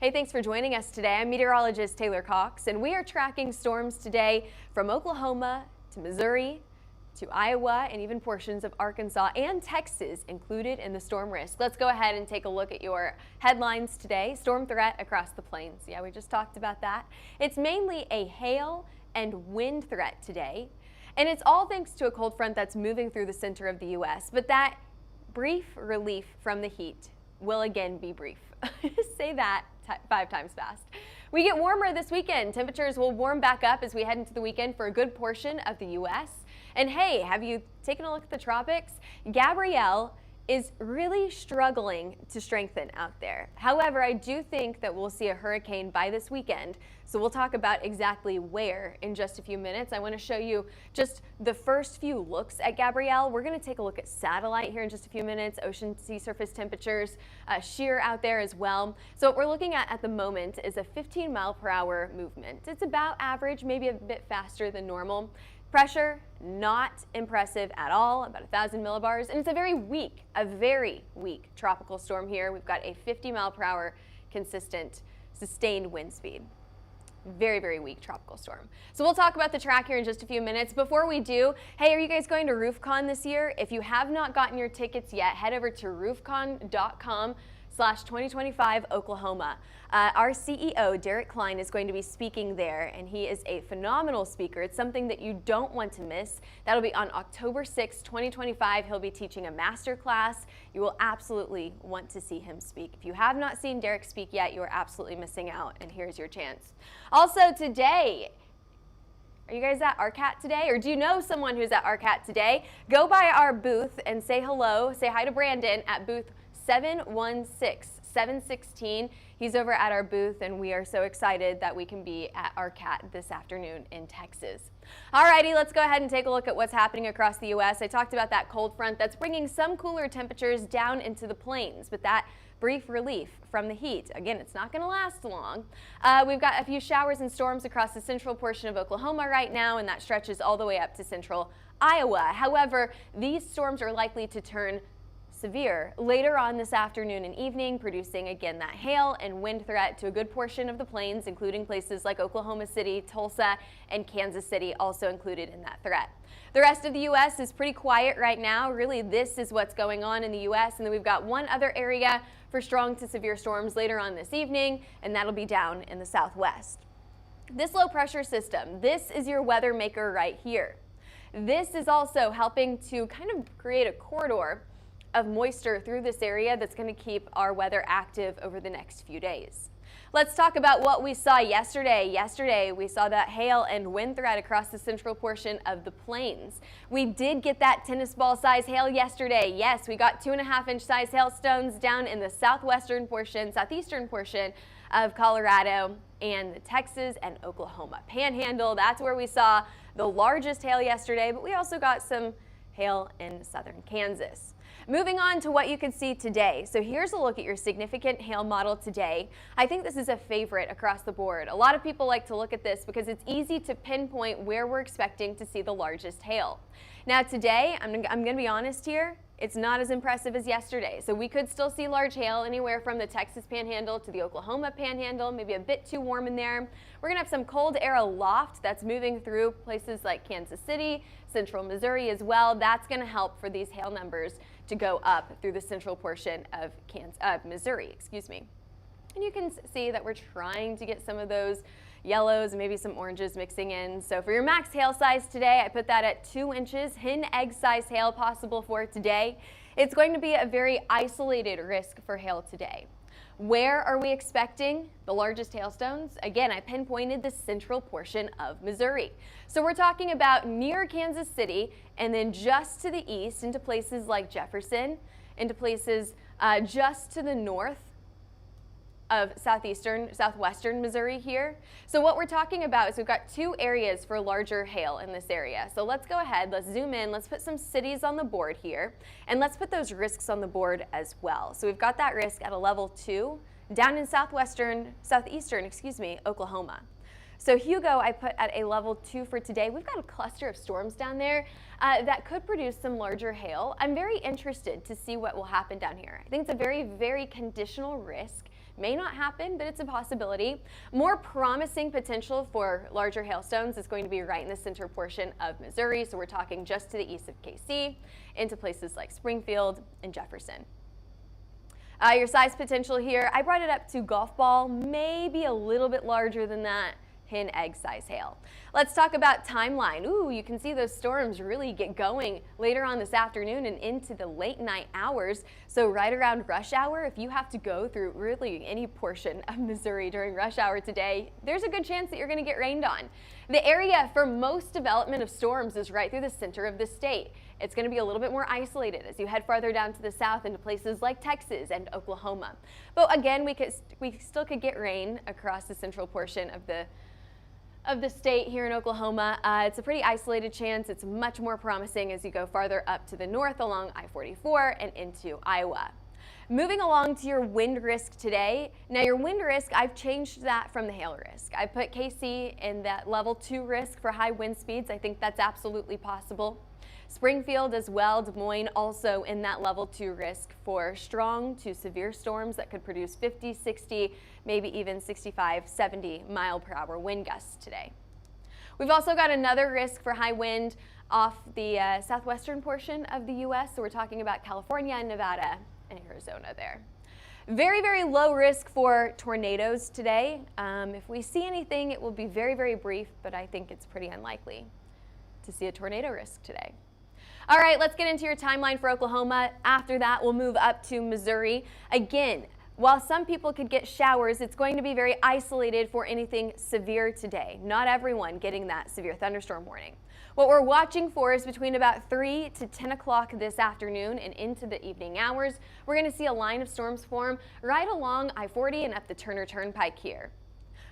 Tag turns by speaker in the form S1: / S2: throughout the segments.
S1: Hey, thanks for joining us today. I'm meteorologist Taylor Cox, and we are tracking storms today from Oklahoma to Missouri to Iowa and even portions of Arkansas and Texas included in the storm risk. Let's go ahead and take a look at your headlines today. Storm threat across the plains. Yeah, we just talked about that. It's mainly a hail and wind threat today, and it's all thanks to a cold front that's moving through the center of the U.S., but that brief relief from the heat will again be brief. Say that 5 times fast. We get warmer this weekend. Temperatures will warm back up as we head into the weekend for a good portion of the U.S. And hey, have you taken a look at the tropics? Gabrielle is really struggling to strengthen out there. However, I do think that we'll see a hurricane by this weekend. So we'll talk about exactly where in just a few minutes. I want to show you just the first few looks at Gabrielle. We're going to take a look at satellite here in just a few minutes, ocean sea surface temperatures, shear out there as well. So what we're looking at the moment is a 15-mile-per-hour movement. It's about average, maybe a bit faster than normal. Pressure, not impressive at all, about 1,000 millibars, and it's a very weak tropical storm here. We've got a 50-mile-per-hour consistent, sustained wind speed. Very, very weak tropical storm. So we'll talk about the track here in just a few minutes. Before we do, hey, are you guys going to RoofCon this year? If you have not gotten your tickets yet, head over to roofcon.com/2025 Oklahoma. Our CEO, Derek Klein, is going to be speaking there, and he is a phenomenal speaker. It's something that you don't want to miss. That'll be on October 6, 2025. He'll be teaching a master class. You will absolutely want to see him speak. If you have not seen Derek speak yet, you are absolutely missing out, and here's your chance. Also today, are you guys at RCAT today, or do you know someone who's at RCAT today? Go by our booth and say hello, say hi to Brandon at booth 716. He's over at our booth, and we are so excited that we can be at RCAT this afternoon in Texas. Alrighty, let's go ahead and take a look at what's happening across the U.S. I talked about that cold front that's bringing some cooler temperatures down into the plains, but that brief relief from the heat. Again, it's not going to last long. We've got a few showers and storms across the central portion of Oklahoma right now, and that stretches all the way up to central Iowa. However, these storms are likely to turn severe later on this afternoon and evening, producing again that hail and wind threat to a good portion of the plains, including places like Oklahoma City, Tulsa, and Kansas City also included in that threat. The rest of the U.S. is pretty quiet right now. Really, this is what's going on in the U.S. And then we've got one other area for strong to severe storms later on this evening, and that'll be down in the southwest. This low pressure system, this is your weather maker right here. This is also helping to kind of create a corridor of moisture through this area that's going to keep our weather active over the next few days. Let's talk about what we saw yesterday. Yesterday, we saw that hail and wind threat across the central portion of the plains. We did get that tennis ball size hail yesterday. Yes, we got 2.5-inch size hailstones down in the southeastern portion of Colorado and Texas and Oklahoma Panhandle. That's where we saw the largest hail yesterday, but we also got some hail in southern Kansas. Moving on to what you can see today. So here's a look at your significant hail model today. I think this is a favorite across the board. A lot of people like to look at this because it's easy to pinpoint where we're expecting to see the largest hail. Now today, I'm going to be honest here, it's not as impressive as yesterday. So we could still see large hail anywhere from the Texas Panhandle to the Oklahoma Panhandle, maybe a bit too warm in there. We're going to have some cold air aloft that's moving through places like Kansas City, central Missouri as well. That's going to help for these hail numbers to go up through the central portion of Missouri, And you can see that we're trying to get some of those yellows and maybe some oranges mixing in. So for your max hail size today, I put that at 2 inches, hen egg size hail possible for today. It's going to be a very isolated risk for hail today. Where are we expecting the largest hailstones? Again, I pinpointed the central portion of Missouri. So we're talking about near Kansas City and then just to the east into places like Jefferson, into places just to the north of southwestern Missouri here. So what we're talking about is we've got 2 areas for larger hail in this area. So let's go ahead, let's zoom in, let's put some cities on the board here, and let's put those risks on the board as well. So we've got that risk at a level 2 down in southeastern, Oklahoma. So Hugo, I put at a level 2 for today. We've got a cluster of storms down there that could produce some larger hail. I'm very interested to see what will happen down here. I think it's a very, very conditional risk May not happen, but it's a possibility. More promising potential for larger hailstones is going to be right in the center portion of Missouri. So we're talking just to the east of KC into places like Springfield and Jefferson. Your size potential here, I brought it up to golf ball, maybe a little bit larger than that. Hen egg size hail. Let's talk about timeline. Ooh, you can see those storms really get going later on this afternoon and into the late night hours. So right around rush hour, if you have to go through really any portion of Missouri during rush hour today, there's a good chance that you're going to get rained on. The area for most development of storms is right through the center of the state. It's going to be a little bit more isolated as you head farther down to the south into places like Texas and Oklahoma. But again, we still could get rain across the central portion of the state here in Oklahoma. It's a pretty isolated chance. It's much more promising as you go farther up to the north along I-44 and into Iowa. Moving along to your wind risk today. Now your wind risk, I've changed that from the hail risk. I put KC in that level 2 risk for high wind speeds. I think that's absolutely possible. Springfield as well, Des Moines also in that level 2 risk for strong to severe storms that could produce 50, 60, maybe even 65, 70 mile per hour wind gusts today. We've also got another risk for high wind off the southwestern portion of the U.S. So we're talking about California and Nevada and Arizona there. Very, very low risk for tornadoes today. If we see anything, it will be very, very brief, but I think it's pretty unlikely to see a tornado risk today. All right, let's get into your timeline for Oklahoma. After that, we'll move up to Missouri. Again, while some people could get showers, it's going to be very isolated for anything severe today. Not everyone getting that severe thunderstorm warning. What we're watching for is between about 3 to 10 o'clock this afternoon and into the evening hours. We're going to see a line of storms form right along I-40 and up the Turner Turnpike here.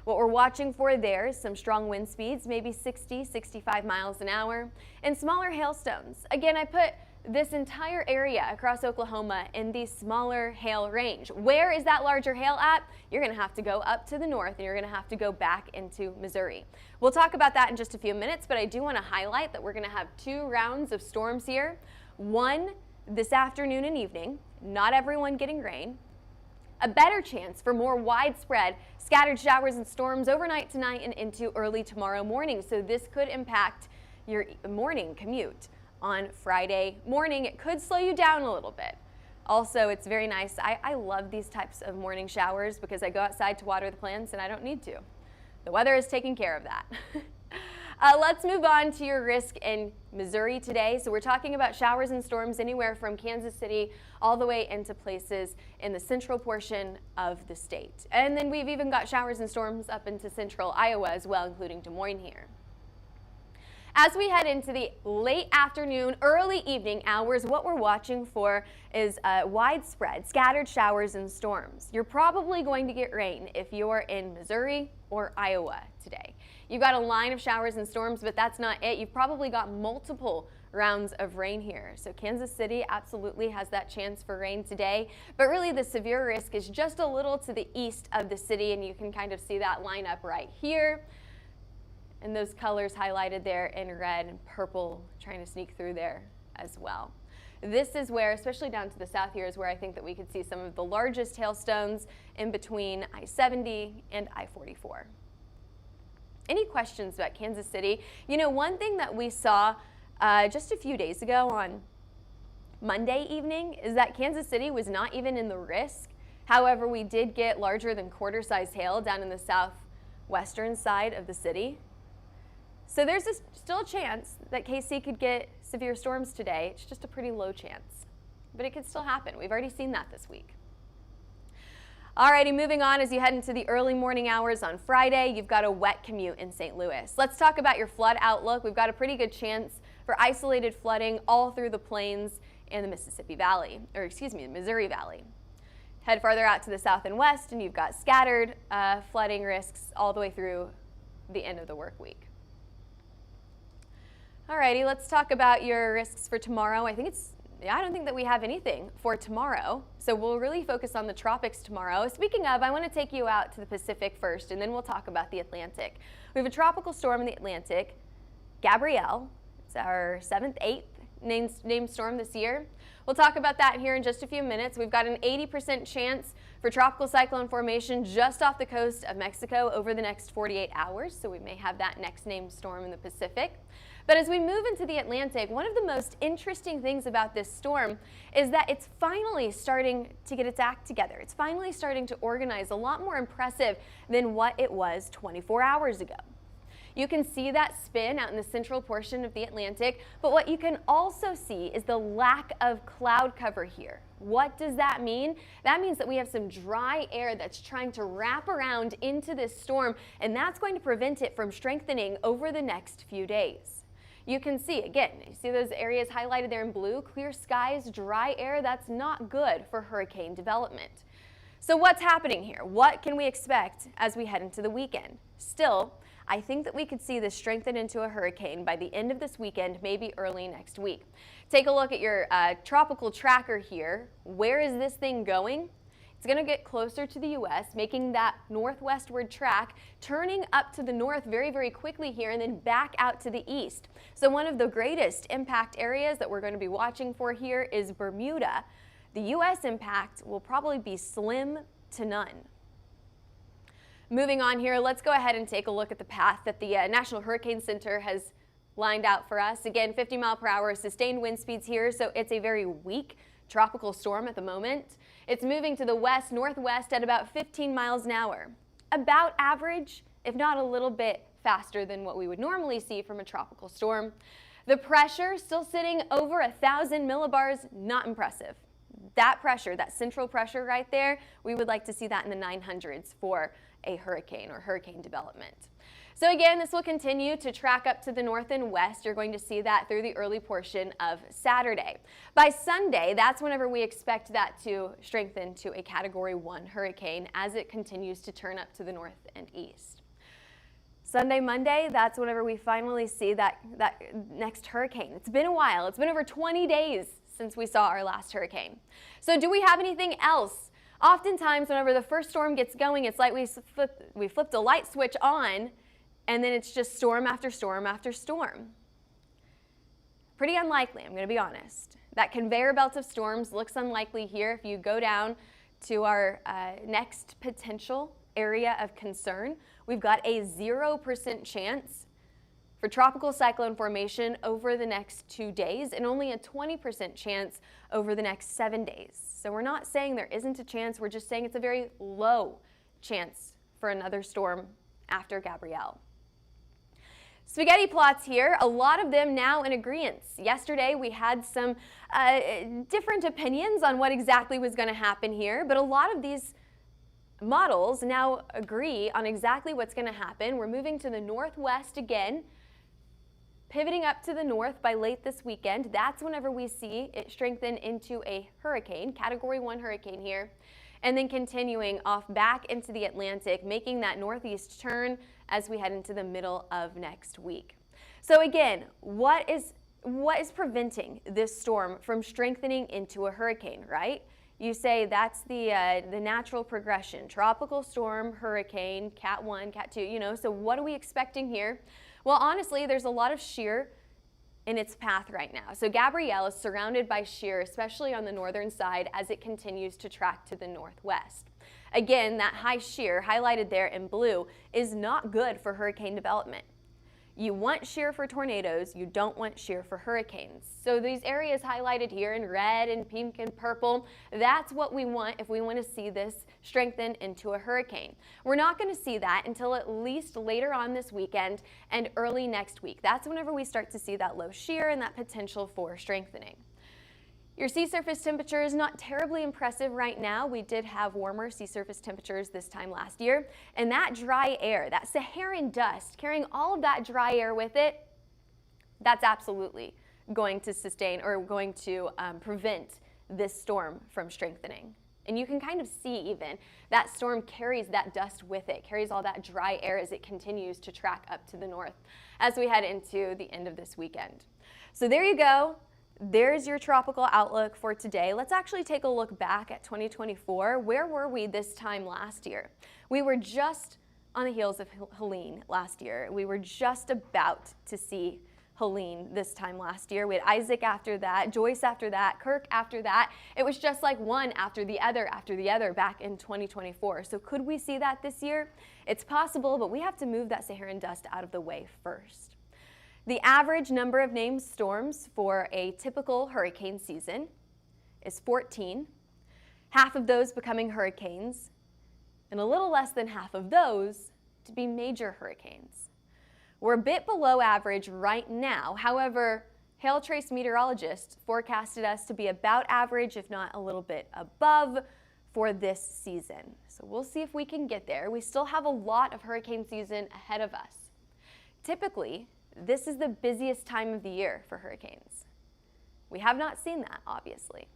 S1: What we're watching for there is some strong wind speeds, maybe 60, 65 miles an hour, and smaller hailstones. Again, I put this entire area across Oklahoma in the smaller hail range. Where is that larger hail at? You're going to have to go up to the north and you're going to have to go back into Missouri. We'll talk about that in just a few minutes, but I do want to highlight that we're going to have 2 rounds of storms here. One this afternoon and evening, not everyone getting rain. A better chance for more widespread scattered showers and storms overnight tonight and into early tomorrow morning. So this could impact your morning commute on Friday morning. It could slow you down a little bit. Also, it's very nice. I love these types of morning showers because I go outside to water the plants and I don't need to. The weather is taking care of that. Let's move on to your risk in Missouri today. So we're talking about showers and storms anywhere from Kansas City all the way into places in the central portion of the state. And then we've even got showers and storms up into central Iowa as well, including Des Moines here. As we head into the late afternoon, early evening hours, what we're watching for is widespread scattered showers and storms. You're probably going to get rain if you're in Missouri or Iowa today. You've got a line of showers and storms, but that's not it. You've probably got multiple rounds of rain here. So Kansas City absolutely has that chance for rain today, but really the severe risk is just a little to the east of the city, and you can kind of see that line up right here. And those colors highlighted there in red and purple trying to sneak through there as well. This is where, especially down to the south here, is where I think that we could see some of the largest hailstones in between I-70 and I-44. Any questions about Kansas City? You know, one thing that we saw just a few days ago on Monday evening is that Kansas City was not even in the risk. However, we did get larger than quarter-sized hail down in the southwestern side of the city. So there's still a chance that KC could get severe storms today. It's just a pretty low chance, but it could still happen. We've already seen that this week. Alrighty, moving on as you head into the early morning hours on Friday, you've got a wet commute in St. Louis. Let's talk about your flood outlook. We've got a pretty good chance for isolated flooding all through the plains and the Mississippi Valley, or excuse me, the Missouri Valley. Head farther out to the south and west and you've got scattered flooding risks all the way through the end of the work week. Alrighty, let's talk about your risks for tomorrow. I don't think that we have anything for tomorrow, so we'll really focus on the tropics tomorrow. Speaking of, I want to take you out to the Pacific first, and then we'll talk about the Atlantic. We have a tropical storm in the Atlantic, Gabrielle. It's our 7th, 8th named storm this year? We'll talk about that here in just a few minutes. We've got an 80% chance for tropical cyclone formation just off the coast of Mexico over the next 48 hours, so we may have that next named storm in the Pacific. But as we move into the Atlantic, one of the most interesting things about this storm is that it's finally starting to get its act together. It's finally starting to organize, a lot more impressive than what it was 24 hours ago. You can see that spin out in the central portion of the Atlantic, but what you can also see is the lack of cloud cover here. What does that mean? That means that we have some dry air that's trying to wrap around into this storm, and that's going to prevent it from strengthening over the next few days. You can see, again, you see those areas highlighted there in blue, clear skies, dry air. That's not good for hurricane development. So what's happening here? What can we expect as we head into the weekend? Still, I think that we could see this strengthen into a hurricane by the end of this weekend, maybe early next week. Take a look at your tropical tracker here. Where is this thing going? It's going to get closer to the U.S., making that northwestward track, turning up to the north very, very quickly here and then back out to the east. So one of the greatest impact areas that we're going to be watching for here is Bermuda. The U.S. impact will probably be slim to none. Moving on here, let's go ahead and take a look at the path that the National Hurricane Center has lined out for us. Again, 50 mile per hour sustained wind speeds here, so it's a very weak tropical storm at the moment. It's moving to the west-northwest at about 15 miles an hour. About average, if not a little bit faster than what we would normally see from a tropical storm. The pressure still sitting over 1,000 millibars, not impressive. That pressure, that central pressure right there, we would like to see that in the 900s for a hurricane or hurricane development. So again, this will continue to track up to the north and west. You're going to see that through the early portion of Saturday. By Sunday, that's whenever we expect that to strengthen to a Category 1 hurricane as it continues to turn up to the north and east. Sunday, Monday, that's whenever we finally see that next hurricane. It's been a while. It's been over 20 days since we saw our last hurricane. So do we have anything else? Oftentimes, whenever the first storm gets going, it's like we flipped a light switch on, and then it's just storm after storm after storm. Pretty unlikely, I'm going to be honest. That conveyor belt of storms looks unlikely here. If you go down to our next potential area of concern, we've got a 0% chance for tropical cyclone formation over the next 2 days and only a 20% chance over the next 7 days. So we're not saying there isn't a chance, we're just saying it's a very low chance for another storm after Gabrielle. Spaghetti plots here, a lot of them now in agreement. Yesterday we had some different opinions on what exactly was going to happen here, but a lot of these models now agree on exactly what's going to happen. We're moving to the northwest again, pivoting up to the north by late this weekend. That's whenever we see it strengthen into a hurricane, Category 1 hurricane here, and then continuing off back into the Atlantic, making that northeast turn as we head into the middle of next week. So again, what is preventing this storm from strengthening into a hurricane, right? You say that's the natural progression, tropical storm, hurricane, Cat 1, Cat 2, so what are we expecting here? Well, honestly, there's a lot of shear in its path right now. So Gabrielle is surrounded by shear, especially on the northern side as it continues to track to the northwest. Again, that high shear highlighted there in blue is not good for hurricane development. You want shear for tornadoes, you don't want shear for hurricanes. So these areas highlighted here in red and pink and purple, that's what we want if we want to see this strengthen into a hurricane. We're not going to see that until at least later on this weekend and early next week. That's whenever we start to see that low shear and that potential for strengthening. Your sea surface temperature is not terribly impressive right now. We did have warmer sea surface temperatures this time last year. And that dry air, that Saharan dust, carrying all of that dry air with it, that's absolutely going to sustain or going to prevent this storm from strengthening. And you can kind of see even that storm carries that dust with it, carries all that dry air as it continues to track up to the north as we head into the end of this weekend. So there you go. There's your tropical outlook for today. Let's actually take a look back at 2024. Where were we this time last year? We were just on the heels of Helene last year. We were just about to see Helene this time last year. We had Isaac after that, Joyce after that, Kirk after that. It was just like one after the other back in 2024. So could we see that this year? It's possible, but we have to move that Saharan dust out of the way first. The average number of named storms for a typical hurricane season is 14, half of those becoming hurricanes, and a little less than half of those to be major hurricanes. We're a bit below average right now. However, HailTrace meteorologists forecasted us to be about average, if not a little bit above, for this season. So we'll see if we can get there. We still have a lot of hurricane season ahead of us. Typically, this is the busiest time of the year for hurricanes. We have not seen that, obviously.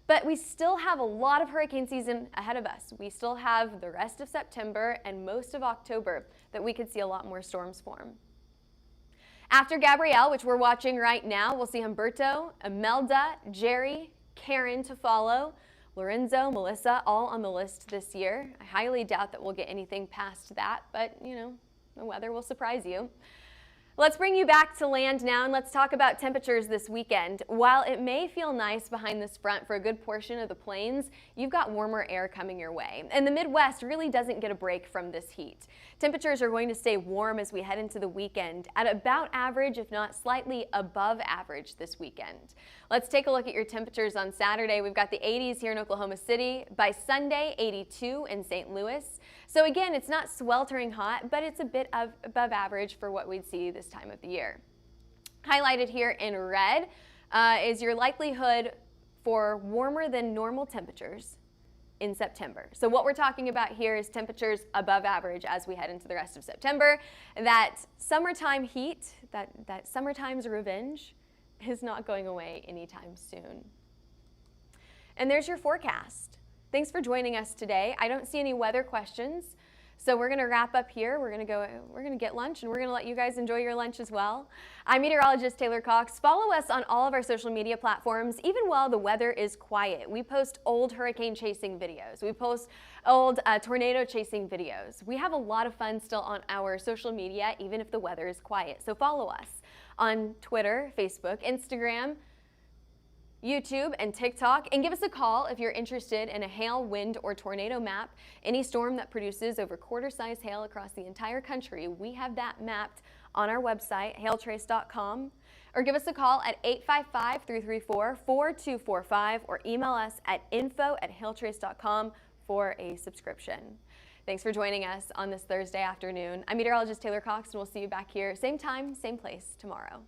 S1: But we still have a lot of hurricane season ahead of us. We still have the rest of September and most of October that we could see a lot more storms form. After Gabrielle, which we're watching right now, we'll see Humberto, Imelda, Jerry, Karen to follow, Lorenzo, Melissa, all on the list this year. I highly doubt that we'll get anything past that, but the weather will surprise you. Let's bring you back to land now, and let's talk about temperatures this weekend. While it may feel nice behind this front for a good portion of the plains, you've got warmer air coming your way. And the Midwest really doesn't get a break from this heat. Temperatures are going to stay warm as we head into the weekend at about average, if not slightly above average this weekend. Let's take a look at your temperatures on Saturday. We've got the 80s here in Oklahoma City. By Sunday, 82 in St. Louis. So again, it's not sweltering hot, but it's a bit above average for what we'd see this time of the year. Highlighted here in red is your likelihood for warmer than normal temperatures in September. So what we're talking about here is temperatures above average as we head into the rest of September. That summertime heat, that summertime's revenge, is not going away anytime soon. And there's your forecast. Thanks for joining us today. I don't see any weather questions, so we're going to wrap up here. We're going to get lunch, and we're going to let you guys enjoy your lunch as well. I'm meteorologist Taylor Cox. Follow us on all of our social media platforms, even while the weather is quiet. We post old hurricane chasing videos. We post old tornado chasing videos. We have a lot of fun still on our social media, even if the weather is quiet. So follow us on Twitter, Facebook, Instagram, YouTube, and TikTok, and give us a call if you're interested in a hail, wind, or tornado map. Any storm that produces over quarter-size hail across the entire country, we have that mapped on our website, HailTrace.com, or give us a call at 855-334-4245, or email us at info@HailTrace.com for a subscription. Thanks for joining us on this Thursday afternoon. I'm meteorologist Taylor Cox, and we'll see you back here same time, same place tomorrow.